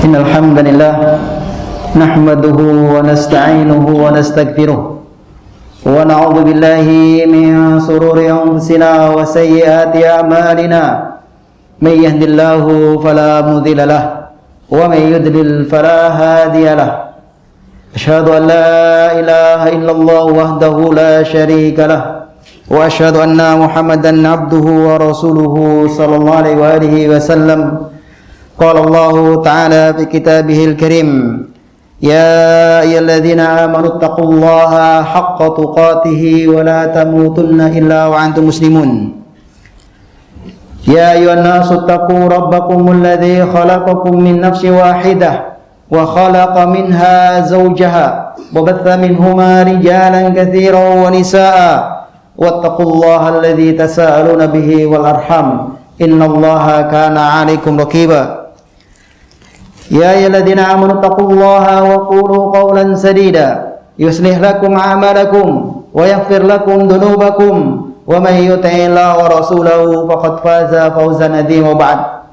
Innal hamdalillah nahmaduhu wa nasta'inuhu wa nastaghfiruh wa na'udzu billahi min shururi anfusina wa sayyiati a'malina may yahdihillahu fala mudilla lahu wa may yudlil fala hadiya lahu asyhadu an la ilaha illallah wahdahu la syarika lahu wa asyhadu anna Muhammadan abduhu wa rasuluhu sallallahu alaihi wa alihi wasallam. Qala Allah ta'ala fi kitabihil karim, ya ayyuhalladzina amanu taqullaha haqqa tuqatih wa la tamutunna illa wa antum muslimun. Ya ayyuhan nasu taqu rabbakumul ladzi khalaqakum min nafsin wahidah wa khalaqa minha zawjaha wa batha minhuma rijalan katsiran wa nisaa'a wattaqullaha alladzi tasaaluna bihi wal arham innallaha kana 'alaikum raqiba. Ya ayyuhalladzina amanu taqullaha wa qulu qawlan sadida yuslih lakum a'malakum wa yaghfir lakum dhunubakum wa may yuti'illaha wa rasulahu faqad faza fawzan 'azima. Ba'd,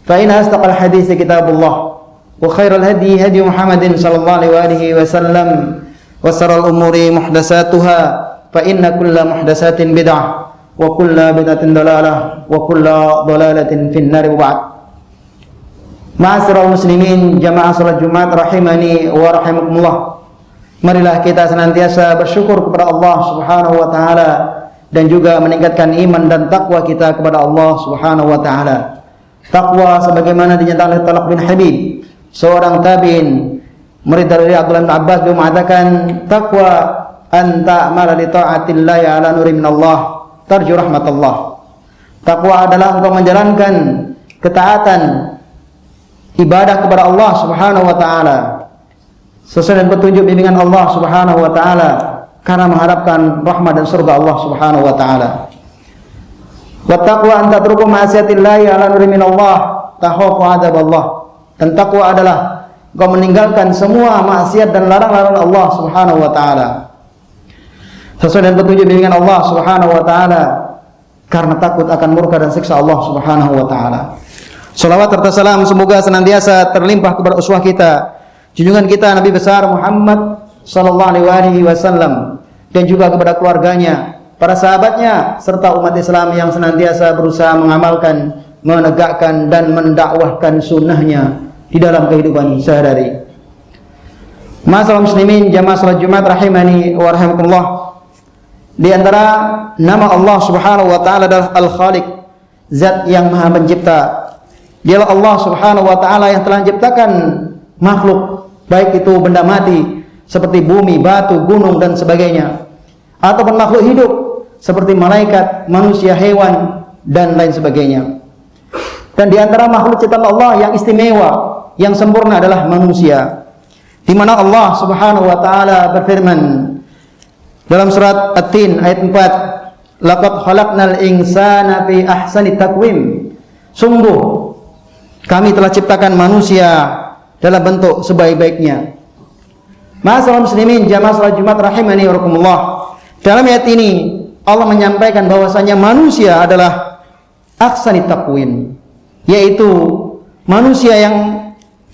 fa in asdaqal hadits kitabullah wa khairal hadi hadi Muhammadin sallallahu alaihi wasallam wa sharral umuri muhdatsatuha fa inna kulla muhdatsatin bid'ah wa kulla bid'atin dalalah wa kulla dalalatin finnar. Ba'd, ma'asyiral muslimin jamaah salat Jumat rahimani wa rahimakumullah. Marilah kita senantiasa bersyukur kepada Allah Subhanahu wa taala dan juga meningkatkan iman dan takwa kita kepada Allah Subhanahu wa taala. Takwa sebagaimana dinyatakan oleh Talaq bin Habib, seorang tabi'in, murid dari Abdullah bin Abbas, beliau mengatakan, takwa an ta'mala li ta'atillah ala nuri minallah tarju rahmatullah. Takwa adalah engkau menjalankan ketaatan ibadah kepada Allah Subhanahu wa taala sesuai dengan petunjuk bimbingan Allah Subhanahu wa taala karena mengharapkan rahmat dan surga Allah Subhanahu wa taala. Wa taqwa an tatruku ma'siyatillahi ala nuri minallah takhafu adzaballah. Dan takwa adalah engkau meninggalkan semua maksiat dan larang-larang Allah Subhanahu wa taala sesuai dengan petunjuk bimbingan Allah Subhanahu wa taala karena takut akan murka dan siksa Allah Subhanahu wa taala. Salawat serta salam semoga senantiasa terlimpah kepada uswah kita, junjungan kita Nabi besar Muhammad sallallahu alaihi wasallam, dan juga kepada keluarganya, para sahabatnya, serta umat Islam yang senantiasa berusaha mengamalkan, menegakkan dan mendakwahkan sunnahnya di dalam kehidupan sehari-hari. Ma'asyiral muslimin jamaah salat Jumat rahimani wa rahimakumullah. Di antara nama Allah Subhanahu wa taala adalah Al-Khaliq, zat yang Maha Pencipta. Dialah Allah Subhanahu wa taala yang telah menciptakan makhluk, baik itu benda mati seperti bumi, batu, gunung dan sebagainya, ataupun makhluk hidup seperti malaikat, manusia, hewan dan lain sebagainya. Dan di antara makhluk ciptaan Allah yang istimewa, yang sempurna adalah manusia, di mana Allah Subhanahu wa taala berfirman dalam surat At-Tin ayat 4, laqad khalaqnal insana fi ahsani taqwim. Sungguh kami telah ciptakan manusia dalam bentuk sebaik-baiknya. Ma'asyiral muslimin jamaah salat Jumat rahimani wa rahimakumullah. Dalam ayat ini Allah menyampaikan bahwasanya manusia adalah ahsani taqwim, yaitu manusia yang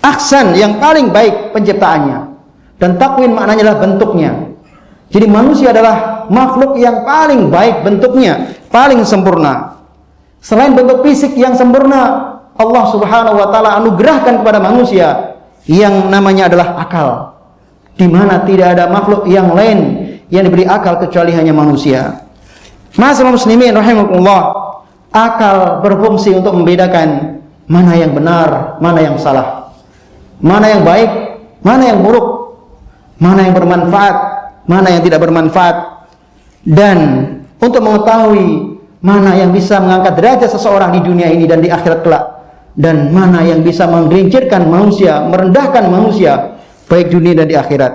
ahsan, yang paling baik penciptaannya. Dan takwin maknanya adalah bentuknya. Jadi manusia adalah makhluk yang paling baik bentuknya, paling sempurna. Selain bentuk fisik yang sempurna, Allah Subhanahu wa taala anugerahkan kepada manusia yang namanya adalah akal, di mana tidak ada makhluk yang lain yang diberi akal kecuali hanya manusia. Ma'asyiral muslimin rahimakumullah, akal berfungsi untuk membedakan mana yang benar, mana yang salah, mana yang baik, mana yang buruk, mana yang bermanfaat, mana yang tidak bermanfaat, dan untuk mengetahui mana yang bisa mengangkat derajat seseorang di dunia ini dan di akhirat kelak, dan mana yang bisa menggelincirkan manusia, merendahkan manusia baik dunia dan di akhirat.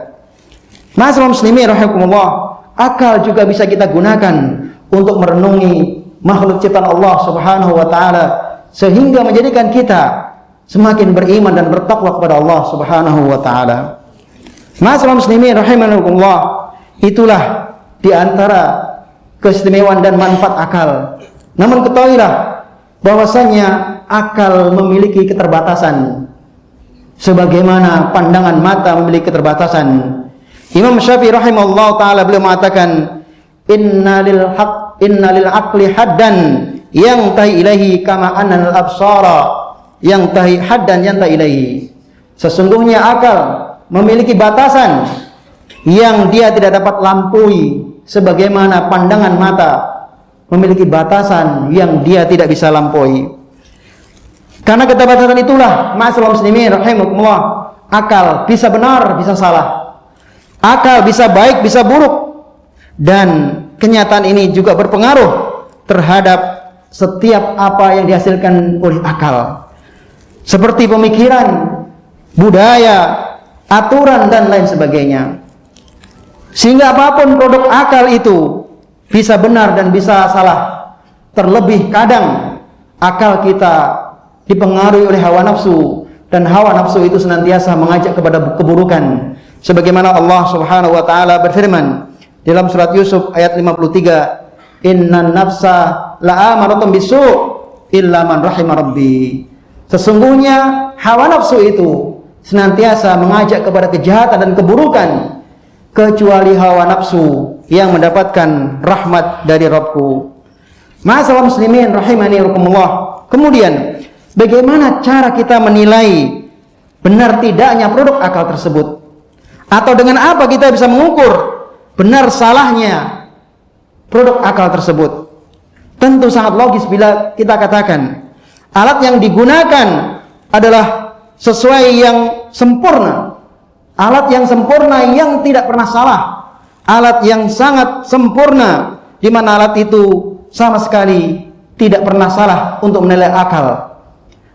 Ma'asyiral muslimin rahimakumullah, akal juga bisa kita gunakan untuk merenungi makhluk ciptaan Allah Subhanahu wa taala sehingga menjadikan kita semakin beriman dan bertakwa kepada Allah Subhanahu wa taala. Ma'asyiral muslimin rahimakumullah, itulah di antara keistimewaan dan manfaat akal. Namun ketahuilah bahwasanya akal memiliki keterbatasan. sebagaimana pandangan mata memiliki keterbatasan. Imam Syafi'i rahimahullah taala beliau mengatakan, inna lil aqli haddan yantahi ilaihi kama annal absara yantahi haddan yantahi ilaihi. Sesungguhnya akal memiliki batasan yang dia tidak dapat lampaui, sebagaimana pandangan mata memiliki batasan yang dia tidak bisa lampaui. Karena keterbatasan itulah, ma'asyiral muslimin rahimakumullah, akal bisa benar, bisa salah. Akal bisa baik, bisa buruk. Dan kenyataan ini juga berpengaruh terhadap setiap apa yang dihasilkan oleh akal. Seperti pemikiran, budaya, aturan, dan lain sebagainya. Sehingga apapun produk akal itu bisa benar dan bisa salah. Terlebih kadang akal kita dipengaruhi oleh hawa nafsu, dan hawa nafsu itu senantiasa mengajak kepada keburukan. Sebagaimana Allah Subhanahu wa taala berfirman dalam surat Yusuf ayat 53, "Innan nafsa la'amaratun bisu' illa man rahima rabbi." Sesungguhnya hawa nafsu itu senantiasa mengajak kepada kejahatan dan keburukan, kecuali hawa nafsu yang mendapatkan rahmat dari Rabbku. Ma'asyiral muslimin rahimani rahimakumullah. Kemudian, bagaimana cara kita menilai benar tidaknya produk akal tersebut? Atau dengan apa kita bisa mengukur benar salahnya produk akal tersebut? Tentu sangat logis bila kita katakan alat yang digunakan adalah sesuai yang sempurna. Alat yang sempurna yang tidak pernah salah. Alat yang sangat sempurna, di mana alat itu sama sekali tidak pernah salah untuk menilai akal.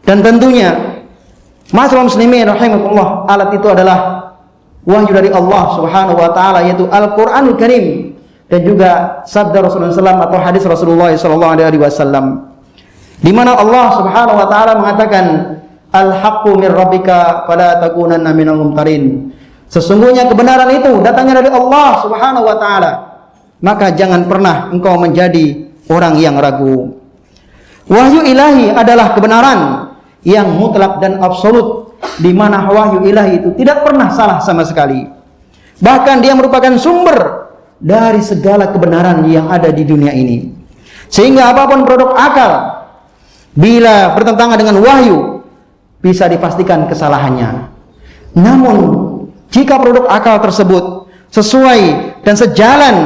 Dan tentunya, ma'asyiral muslimin rahimakumullah, alat itu adalah wahyu dari Allah Subhanahu wa taala, yaitu Al-Qur'anul Karim, dan juga sabda Rasulullah SAW atau hadis Rasulullah SAW, di mana Allah Subhanahu wa taala mengatakan, al-haqqu min rabbika fala takunanna minal mumtarin. Sesungguhnya kebenaran itu datangnya dari Allah Subhanahu wa taala, maka jangan pernah engkau menjadi orang yang ragu. Wahyu ilahi adalah kebenaran yang mutlak dan absolut, di mana wahyu ilahi itu tidak pernah salah sama sekali. Bahkan dia merupakan sumber dari segala kebenaran yang ada di dunia ini. Sehingga apapun produk akal, bila bertentangan dengan wahyu, bisa dipastikan kesalahannya. Namun, jika produk akal tersebut sesuai dan sejalan,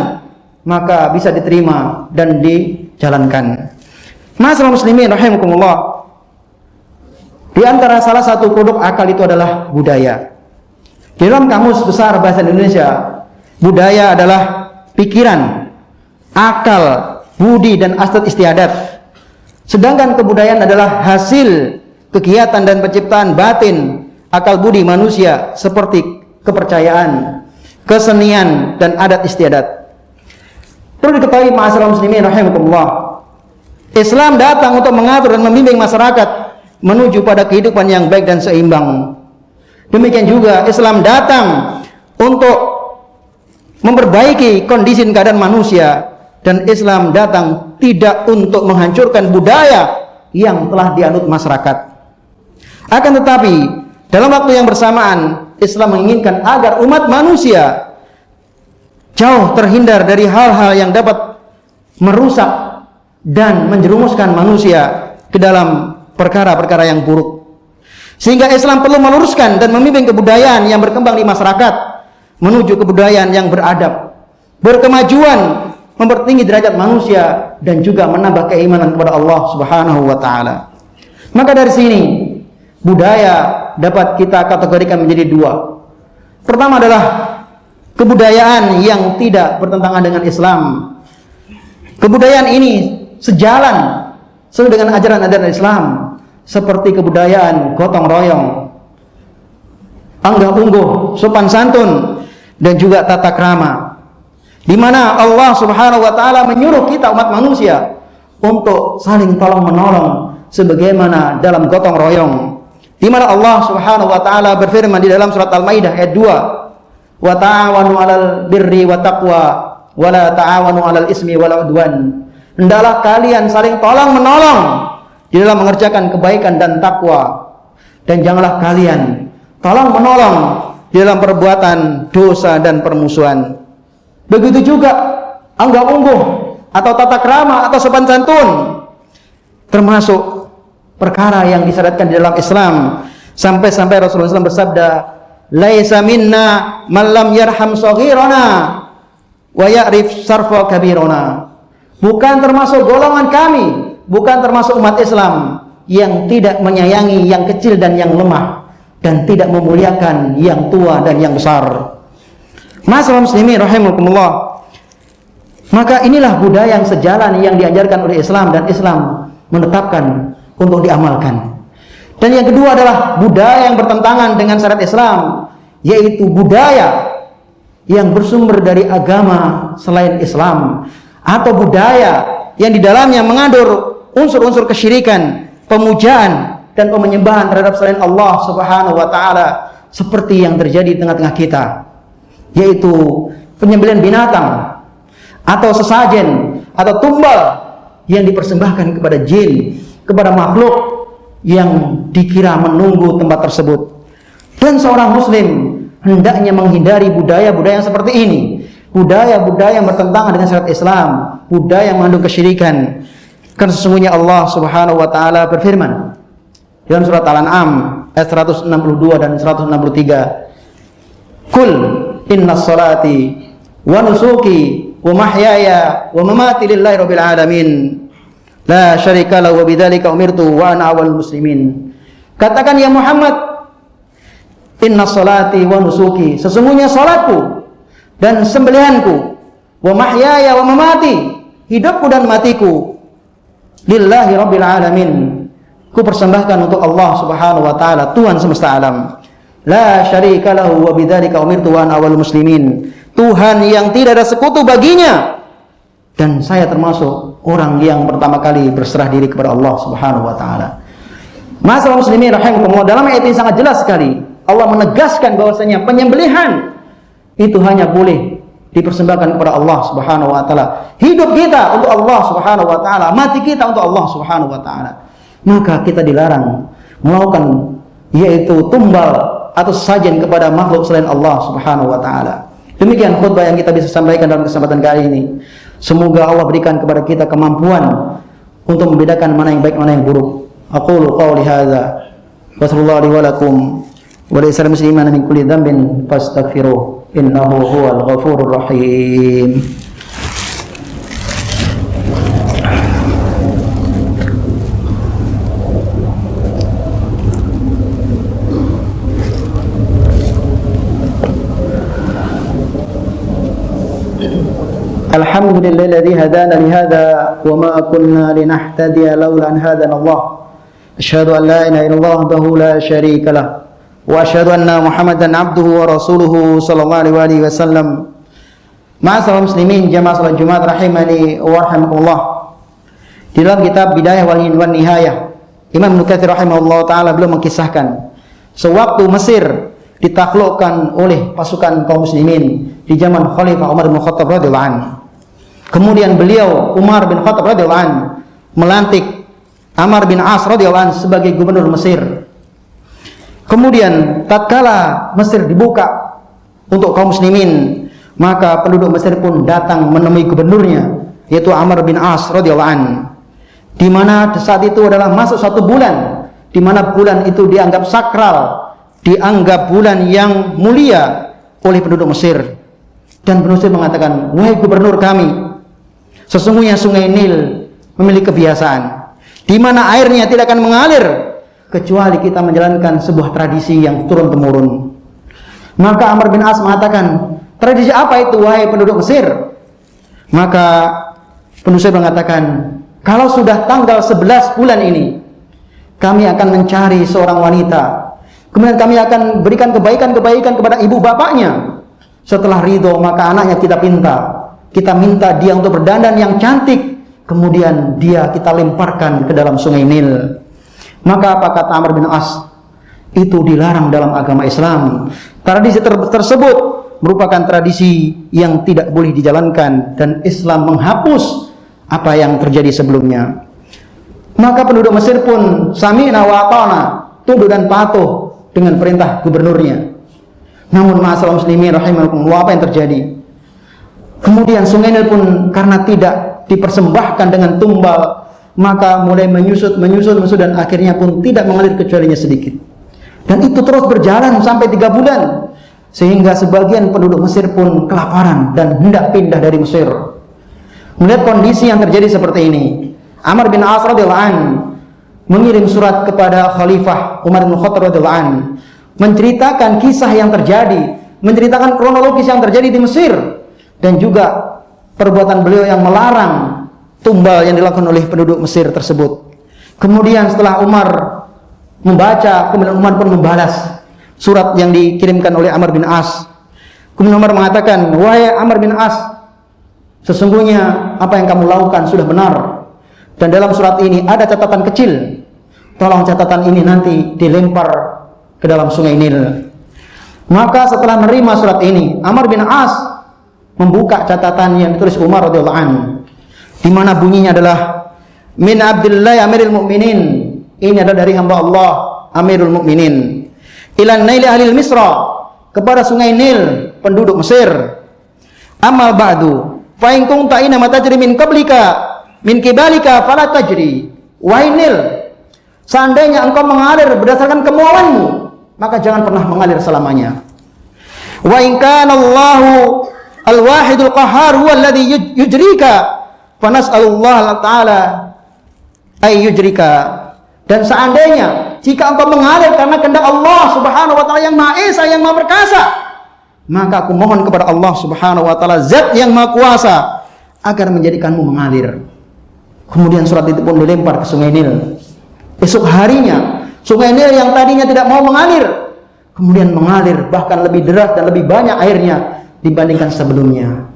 maka bisa diterima dan dijalankan. Ma'asyiral muslimin rahimakumullah, di antara salah satu produk akal itu adalah budaya. Di dalam Kamus Besar Bahasa Indonesia, budaya adalah pikiran, akal, budi, dan hasrat istiadat. Sedangkan kebudayaan adalah hasil kegiatan dan penciptaan batin, akal budi manusia, seperti kepercayaan, kesenian, dan adat istiadat. Perlu diketahui ma'asyiral muslimin rahimakumullah, Islam datang untuk mengatur dan membimbing masyarakat menuju pada kehidupan yang baik dan seimbang. Demikian juga Islam datang untuk memperbaiki kondisi keadaan manusia, dan Islam datang tidak untuk menghancurkan budaya yang telah dianut masyarakat. Akan tetapi dalam waktu yang bersamaan, Islam menginginkan agar umat manusia jauh terhindar dari hal-hal yang dapat merusak dan menjerumuskan manusia ke dalam perkara-perkara yang buruk. Sehingga Islam perlu meluruskan dan membimbing kebudayaan yang berkembang di masyarakat menuju kebudayaan yang beradab, berkemajuan, mempertinggi derajat manusia, dan juga menambah keimanan kepada Allah Subhanahu wa taala. Maka dari sini, budaya dapat kita kategorikan menjadi dua. Pertama adalah kebudayaan yang tidak bertentangan dengan Islam. Kebudayaan ini sejalan sesuai dengan ajaran-ajaran Islam, seperti kebudayaan gotong royong, anggah ungguh, sopan santun, dan juga tata krama, di mana Allah Subhanahu wa taala menyuruh kita umat manusia untuk saling tolong menolong sebagaimana dalam gotong royong, di mana Allah Subhanahu wa taala berfirman di dalam surat Al-Maidah ayat 2, wa ta'awanu 'alal birri wa taqwa wa la ta'awanu 'alal ismi wal 'udwan. Hendaklah kalian saling tolong menolong di dalam mengerjakan kebaikan dan takwa, dan janganlah kalian tolong menolong di dalam perbuatan dosa dan permusuhan. Begitu juga anggap ungguh atau tata krama atau sopan santun, termasuk perkara yang disyariatkan di dalam Islam. Sampai-sampai Rasulullah SAW bersabda, laisa minna man lam yarham saghirana wa ya'rif sarfa kabirana. Bukan termasuk golongan kami, bukan termasuk umat Islam yang tidak menyayangi yang kecil dan yang lemah, dan tidak memuliakan yang tua dan yang besar. Masyaallah muslimin rahimakumullah. Maka inilah budaya yang sejalan yang diajarkan oleh Islam, dan Islam menetapkan untuk diamalkan. Dan yang kedua adalah budaya yang bertentangan dengan syariat Islam, yaitu budaya yang bersumber dari agama selain Islam, atau budaya yang di dalamnya mengandung unsur-unsur kesyirikan, pemujaan dan penyembahan terhadap selain Allah Subhanahu wa taala, seperti yang terjadi di tengah-tengah kita, yaitu penyembelihan binatang atau sesajen atau tumbal yang dipersembahkan kepada jin, kepada makhluk yang dikira menunggu tempat tersebut. Dan seorang muslim hendaknya menghindari budaya-budaya yang seperti ini, budaya-budaya yang bertentangan dengan syariat Islam, budaya yang mengandung kesyirikan. Karena sesungguhnya Allah Subhanahu wa taala berfirman dalam surat Al-An'am ayat 162 dan 163, "Qul innas salati wa nusuki wa mahyaya wa mamati lillahi rabbil alamin la syarika lahu wa bidzalika umirtu wa ana awwalul muslimin." Katakan ya Muhammad, innas salati wa nusuki, sesungguhnya salatku dan sembelihanku, wa mahyaya wa mamati, hidupku dan matiku, lillahi rabbil alamin, ku persembahkan untuk Allah Subhanahu wa taala, Tuhan semesta alam. La syarika lahu wa bidzalika umirtu wa ana awwalul muslimin, Tuhan yang tidak ada sekutu baginya, dan saya termasuk orang yang pertama kali berserah diri kepada Allah Subhanahu wa taala. Masyaallah muslimin rahimakumullah, dalam ayat ini sangat jelas sekali Allah menegaskan bahwasanya penyembelihan itu hanya boleh dipersembahkan kepada Allah Subhanahu wa taala. Hidup kita untuk Allah Subhanahu wa taala, mati kita untuk Allah Subhanahu wa taala. Maka kita dilarang melakukan yaitu tumbal atau sajen kepada makhluk selain Allah Subhanahu wa taala. Demikian khutbah yang kita bisa sampaikan dalam kesempatan kali ini. Semoga Allah berikan kepada kita kemampuan untuk membedakan mana yang baik, mana yang buruk. Aqulu qawli hadza wa sallallahu alaihi wa lakum wa lisal muslimina min kulli dhanbin fastaghfiruh innahu huwal ghafurur rahim. Alhamdulillahilladzi hadana li hadza wa ma kunna linahtadiya laula an hadana Allah. Asyhadu an la ilaha illallah wahdahu la syarika lah wa asyhadu anna Muhammadan abduhu wa rasuluhu sallallahu alaihi wasallam. Ma'asyiral muslimin jamaah salat Jumat rahimani wa rahimakumullah. Di dalam kitab Bidayah wal Nihayah, Imam Ibnu Katsir rahimahullah taala beliau mengisahkan sewaktu Mesir ditaklukkan oleh pasukan kaum muslimin di zaman Khalifah Umar bin Khattab radhiyallahu anhu. Kemudian beliau Umar bin Khattab radhiyallahu anhu melantik Amr bin As radhiyallahu anhu sebagai gubernur Mesir. Kemudian tatkala Mesir dibuka untuk kaum muslimin, maka penduduk Mesir pun datang menemui gubernurnya, yaitu Amr bin As radhiyallahu anhu. Di mana saat itu adalah masuk satu bulan, di mana bulan itu dianggap sakral, dianggap bulan yang mulia oleh penduduk Mesir. Dan penduduk Mesir mengatakan, wahai gubernur kami, sesungguhnya sungai Nil memiliki kebiasaan di mana airnya tidak akan mengalir kecuali kita menjalankan sebuah tradisi yang turun-temurun. Maka Amr bin As mengatakan, tradisi apa itu wahai penduduk Mesir? Maka penduduk Mesir mengatakan, kalau sudah tanggal 11 bulan ini, kami akan mencari seorang wanita, kemudian kami akan berikan kebaikan-kebaikan kepada ibu bapaknya. Setelah ridho, maka anaknya kita minta dia untuk berdandan yang cantik, kemudian dia kita lemparkan ke dalam sungai Nil. Maka apa kata Amr bin As? Itu dilarang dalam agama Islam. Tradisi tersebut merupakan tradisi yang tidak boleh dijalankan, dan Islam menghapus apa yang terjadi sebelumnya. Maka penduduk Mesir pun sami'na wa ata'na, tunduk dan patuh dengan perintah gubernurnya. Namun ma'asal muslimin rahimakumullah, apa yang terjadi? Kemudian Sungai Nil pun karena tidak dipersembahkan dengan tumbal, maka mulai menyusut dan akhirnya pun tidak mengalir kecuali sedikit. Dan itu terus berjalan sampai 3 bulan, sehingga sebagian penduduk Mesir pun kelaparan dan hendak pindah dari Mesir. Melihat kondisi yang terjadi seperti ini, Amr bin As radhiyallahu anhu mengirim surat kepada Khalifah Umar bin Khattab radhiyallahu anhu, menceritakan kisah yang terjadi, menceritakan kronologis yang terjadi di Mesir, dan juga perbuatan beliau yang melarang tumbal yang dilakukan oleh penduduk Mesir tersebut. Kemudian setelah Umar membaca, kemudian Umar pun membalas surat yang dikirimkan oleh Amr bin As. Kemudian Umar mengatakan, wahai Amr bin As, sesungguhnya apa yang kamu lakukan sudah benar, dan dalam surat ini ada catatan kecil, tolong catatan ini nanti dilempar ke dalam Sungai Nil. Maka setelah menerima surat ini, Amr bin As membuka catatan yang ditulis Umar radhiyallahu anhu, di mana bunyinya adalah min Abdillah Amirul Mukminin, ini adalah dari hamba Allah Amirul Mukminin, ilan Nail ahli Misra, kepada Sungai Nil penduduk Mesir. Amal ba'du fa in kunta ina matajri min qablika min kibalika fala tajri. Wahai Nil, seandainya engkau mengalir berdasarkan kemauanmu, maka jangan pernah mengalir selamanya. Wa in kana Allahu al-wahidul qahhar huwa alladhi yujrika fa nas'alullah ta'ala ay yujrika. Dan seandainya jika engkau mengalir karena kehendak Allah Subhanahu wa taala yang Maha Esa, yang Maha Perkasa, maka aku mohon kepada Allah Subhanahu wa taala, Zat yang Maha Kuasa, agar menjadikanmu mengalir. Kemudian surat itu pun dilempar ke Sungai Nil. Esok harinya Sungai Nil yang tadinya tidak mau mengalir, kemudian mengalir, bahkan lebih deras dan lebih banyak airnya dibandingkan sebelumnya.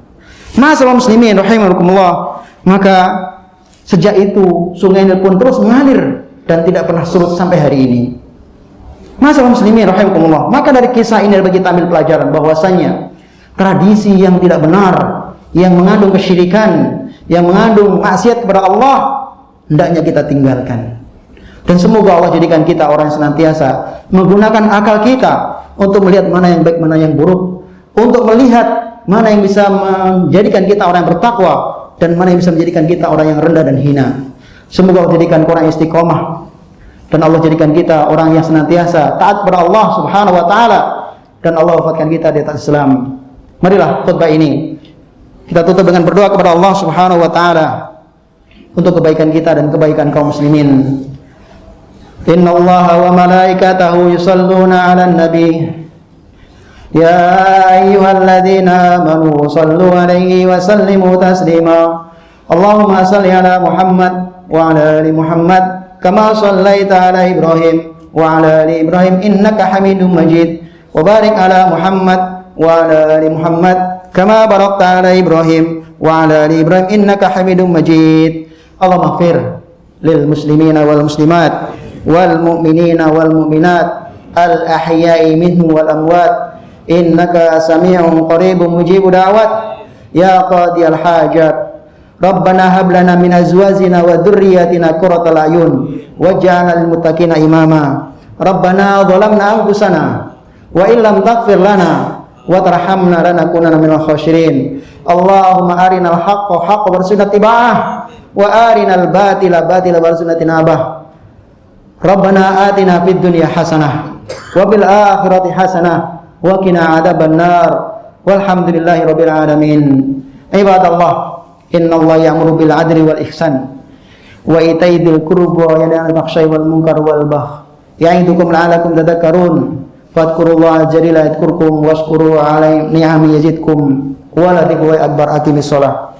Ma'asyiral muslimin rahimakumullah, maka sejak itu Sungai Nil pun terus mengalir dan tidak pernah surut sampai hari ini. Ma'asyiral muslimin rahimakumullah, maka dari kisah ini bagi kita ambil pelajaran bahwasanya tradisi yang tidak benar, yang mengandung kesyirikan, yang mengandung maksiat kepada Allah, hendaknya kita tinggalkan. Dan semoga Allah jadikan kita orang yang senantiasa menggunakan akal kita untuk melihat mana yang baik, mana yang buruk, untuk melihat mana yang bisa menjadikan kita orang yang bertakwa, dan mana yang bisa menjadikan kita orang yang rendah dan hina. Semoga Allah jadikan orang yang istiqomah, dan Allah jadikan kita orang yang senantiasa taat kepada Allah Subhanahu wa taala, dan Allah wafatkan kita di atas Islam. Marilah khutbah ini kita tutup dengan berdoa kepada Allah Subhanahu wa taala untuk kebaikan kita dan kebaikan kaum muslimin. Inna Allah wa malaikatahu yusalluna 'alan nabi. Ya ayyuhalladzina amanu sallu 'alaihi wa sallimu taslima. Allahumma salli 'ala Muhammad wa 'ala ali Muhammad kama shallaita 'ala Ibrahim wa 'ala ali Ibrahim innaka Hamidum Majid. Wa barik 'ala Muhammad wa 'ala ali Muhammad kama barakta 'ala Ibrahim wa 'ala ali Ibrahim innaka Hamidum Majid. Allahumma ighfir lil muslimina wal muslimat wal mu'minina wal mu'minat al ahya'i minhum wal amwat innaka sami'un qaribun mujibu da'wat ya qadiyal hajat. Rabbana hab lana min azwajina wa dhurriyyatina qurratal a'yun waj'alna lil muttaqina imama. Rabbana dhalamna anfusana wa illam taghfir lana wa tarhamna lanakunanna minal khasirin. Allahumma arinal haqqa haqqan warzuqna ittiba'ah wa arinal batila batila warzuqna tinabah. Rabbana atina fid dunya hasanah wa bil akhirati hasanah wa qina adzaban nar walhamdulillahi rabbil alamin. Ibadallah, innallaha ya'muru bil 'adli wal ihsan wa ita'i dzil qurba wa yanha 'anil fahsya'i wal munkar wal baghi ya'idukum la'allakum tadhakkarun. Fadhkurullaha jalila yadhkurkum washkuru 'alaihi ni'ami yazidkum wa la takwa akbar aqimis shalah.